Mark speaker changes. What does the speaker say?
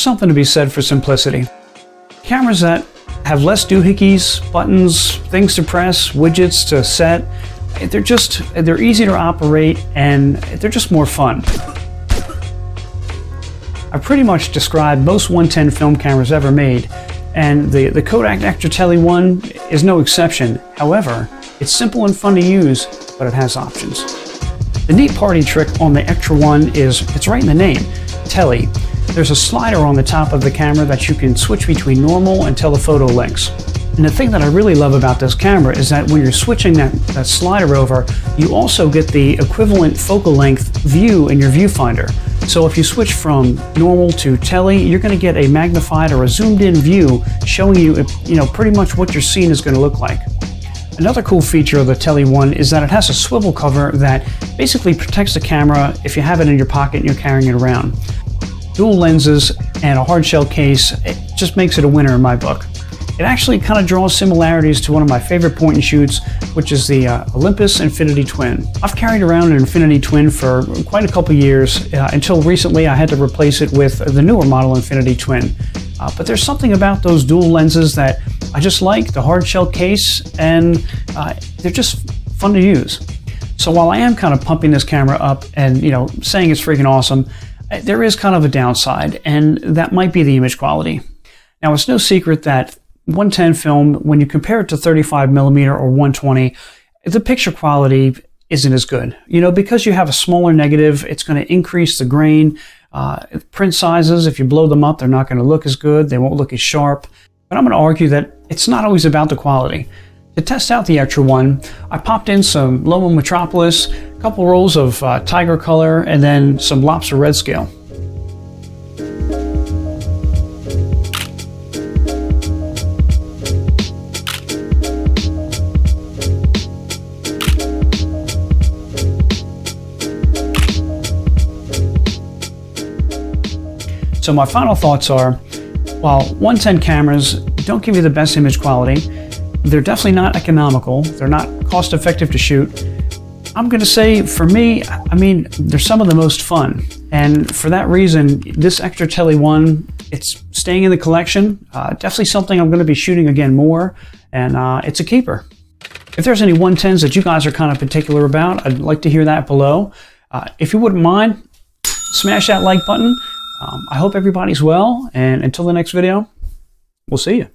Speaker 1: There's something to be said for simplicity. Cameras that have less doohickeys, buttons, things to press, widgets to set, they're easy to operate and they're just more fun. I pretty much described most 110 film cameras ever made, and the Kodak Ektra Tele one is no exception. However, it's simple and fun to use, but it has options. The neat party trick on the Ektra one is, it's right in the name, Tele. There's a slider on the top of the camera that you can switch between normal and telephoto lengths. And the thing that I really love about this camera is that when you're switching that slider over, you also get the equivalent focal length view in your viewfinder. So if you switch from normal to tele, you're going to get a magnified or a zoomed in view showing you, pretty much what your scene is going to look like. Another cool feature of the Tele one is that it has a swivel cover that basically protects the camera if you have it in your pocket and you're carrying it around. Dual lenses and a hardshell case, it just makes it a winner in my book. It actually kind of draws similarities to one of my favorite point and shoots, which is the Olympus Infinity Twin. I've carried around an Infinity Twin for quite a couple years, until recently I had to replace it with the newer model Infinity Twin. But there's something about those dual lenses that I just like, the hardshell case, and they're just fun to use. So while I am kind of pumping this camera up and saying it's freaking awesome, there is kind of a downside, and that might be the image quality. Now, it's no secret that 110 film, when you compare it to 35mm or 120, the picture quality isn't as good. Because you have a smaller negative, it's going to increase the grain. Print sizes, if you blow them up, they're not going to look as good. They won't look as sharp. But I'm going to argue that it's not always about the quality. To test out the Ektra one, I popped in some Lomo Metropolis, a couple rolls of Tiger Color, and then some Lobster Red Scale. So my final thoughts are, while 110 cameras don't give you the best image quality, they're definitely not economical, they're not cost effective to shoot. I'm going to say, for me, they're some of the most fun. And for that reason, this Ektra Tele one, it's staying in the collection. Definitely something I'm going to be shooting again more, and it's a keeper. If there's any 110s that you guys are kind of particular about, I'd like to hear that below. If you wouldn't mind, smash that like button. I hope everybody's well, and until the next video, we'll see you.